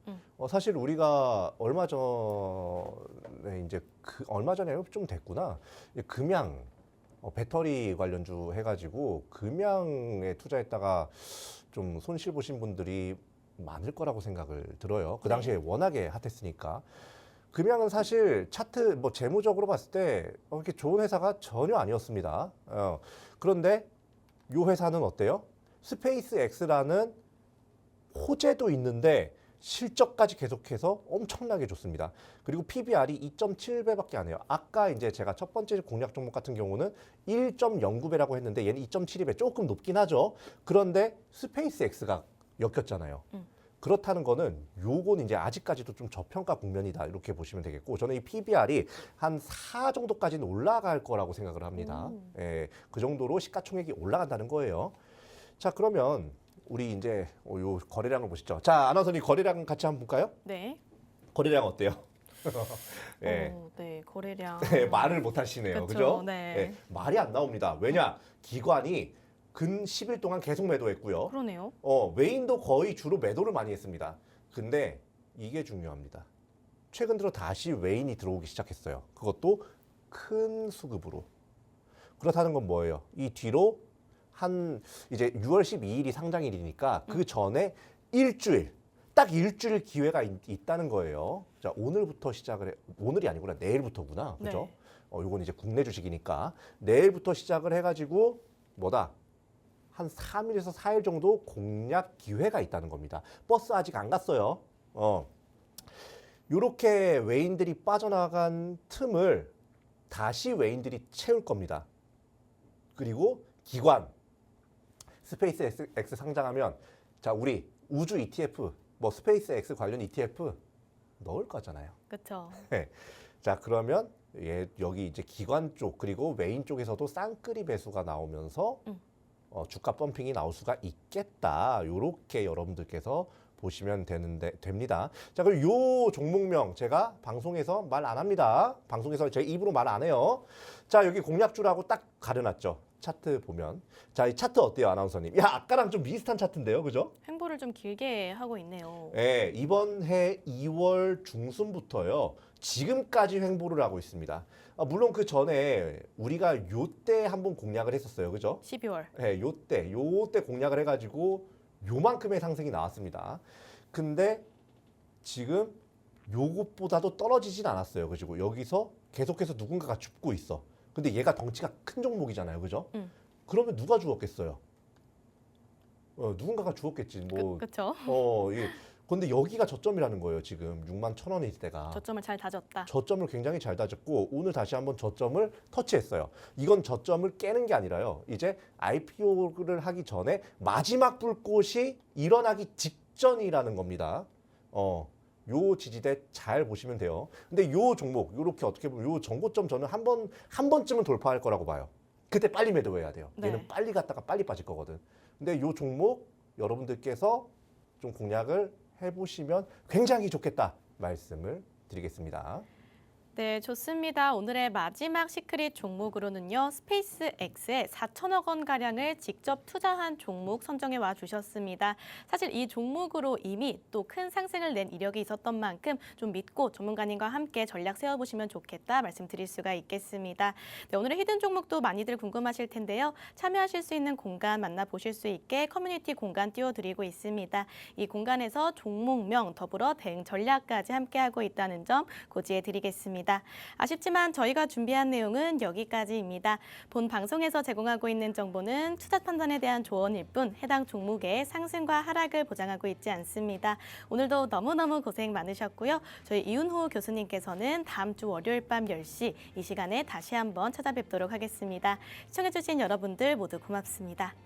B: 사실 우리가 얼마 전에 이제 얼마 전에 좀 됐구나. 금양 배터리 관련주 해가지고 금양에 투자했다가 좀 손실 보신 분들이 많을 거라고 생각을 들어요. 그 당시에 워낙에 핫했으니까. 금양은 사실 차트 뭐 재무적으로 봤을 때 그렇게 좋은 회사가 전혀 아니었습니다. 그런데 이 회사는 어때요? 스페이스 X라는 호재도 있는데 실적까지 계속해서 엄청나게 좋습니다. 그리고 PBR이 2.7배밖에 안 해요. 아까 이제 제가 첫 번째 공략 종목 같은 경우는 1.09배라고 했는데 얘는 2.72배 조금 높긴 하죠. 그런데 스페이스 X가 엮였잖아요. 그렇다는 거는 요건 이제 아직까지도 좀 저평가 국면이다 이렇게 보시면 되겠고 저는 이 PBR이 한 4 정도까지는 올라갈 거라고 생각을 합니다. 예, 그 정도로 시가총액이 올라간다는 거예요. 자 그러면 우리 이제 요 거래량을 보시죠. 자 아나운서님 거래량 같이 한번 볼까요?
A: 네.
B: 거래량 어때요? 예.
A: 네, 거래량.
B: 네, 말을 못 하시네요.
A: 그쵸,
B: 그죠?
A: 네.
B: 말이 안 나옵니다. 왜냐? 기관이 근 10일 동안 계속 매도했고요.
A: 그러네요.
B: 외인도 거의 주로 매도를 많이 했습니다. 근데 이게 중요합니다. 최근 들어 다시 외인이 들어오기 시작했어요. 그것도 큰 수급으로. 그렇다는 건 뭐예요? 이 뒤로 한 이제 6월 12일이 상장일이니까 그 전에 일주일, 딱 일주일 기회가 있다는 거예요. 자, 오늘부터 시작을 해. 오늘이 아니구나. 내일부터구나. 그죠?
A: 네.
B: 요건 이제 국내 주식이니까 내일부터 시작을 해가지고 뭐다? 한 3일에서 4일 정도 공략 기회가 있다는 겁니다. 버스 아직 안 갔어요. 요렇게 외인들이 빠져나간 틈을 다시 외인들이 채울 겁니다. 그리고 기관, 스페이스 X 상장하면 자 우리 우주 ETF, 뭐 스페이스 X 관련 ETF 넣을 거잖아요.
A: 그렇죠.
B: 자 그러면 여기 이제 기관 쪽 그리고 외인 쪽에서도 쌍끌이 배수가 나오면서 주가 펌핑이 나올 수가 있겠다. 요렇게 여러분들께서 보시면 됩니다. 자, 그리고 요 종목명 제가 방송에서 말 안 합니다. 방송에서 제 입으로 말 안 해요. 자, 여기 공략주라고 딱 가려놨죠. 차트 보면. 자, 이 차트 어때요, 아나운서님? 야, 아까랑 좀 비슷한 차트인데요. 그죠?
A: 횡보를 좀 길게 하고 있네요.
B: 네, 이번 해 2월 중순부터요. 지금까지 횡보를 하고 있습니다. 물론 그 전에 우리가 요때 한번 공략을 했었어요. 그죠?
A: 12월.
B: 네, 요때 공략을 해가지고 요만큼의 상승이 나왔습니다. 근데 지금 요것보다도 떨어지진 않았어요. 그리고 여기서 계속해서 누군가가 죽고 있어. 근데 얘가 덩치가 큰 종목이잖아요. 그죠? 그러면 누가 죽었겠어요? 누군가가 죽었겠지. 뭐.
A: 그렇죠.
B: 근데 여기가 저점이라는 거예요. 지금 61,000원일 때가.
A: 저점을 잘 다졌다.
B: 저점을 굉장히 잘 다졌고 오늘 다시 한번 저점을 터치했어요. 이건 저점을 깨는 게 아니라요. 이제 IPO를 하기 전에 마지막 불꽃이 일어나기 직전이라는 겁니다. 요 지지대 잘 보시면 돼요. 근데 요 종목 요렇게 어떻게 보면 요 전고점 저는 한 번쯤은 돌파할 거라고 봐요. 그때 빨리 매도해야 돼요. 얘는
A: 네.
B: 빨리 갔다가 빨리 빠질 거거든. 근데 요 종목 여러분들께서 좀 공략을 해보시면 굉장히 좋겠다 말씀을 드리겠습니다.
A: 네, 좋습니다. 오늘의 마지막 시크릿 종목으로는요. 스페이스 X에 4천억 원 가량을 직접 투자한 종목 선정해 와 주셨습니다. 사실 이 종목으로 이미 또 큰 상승을 낸 이력이 있었던 만큼 좀 믿고 전문가님과 함께 전략 세워보시면 좋겠다 말씀드릴 수가 있겠습니다. 네, 오늘의 히든 종목도 많이들 궁금하실 텐데요. 참여하실 수 있는 공간 만나보실 수 있게 커뮤니티 공간 띄워드리고 있습니다. 이 공간에서 종목명 더불어 대응 전략까지 함께하고 있다는 점 고지해 드리겠습니다. 아쉽지만 저희가 준비한 내용은 여기까지입니다. 본 방송에서 제공하고 있는 정보는 투자 판단에 대한 조언일 뿐 해당 종목의 상승과 하락을 보장하고 있지 않습니다. 오늘도 너무너무 고생 많으셨고요. 저희 이윤호 교수님께서는 다음 주 월요일 밤 10시 이 시간에 다시 한번 찾아뵙도록 하겠습니다. 시청해주신 여러분들 모두 고맙습니다.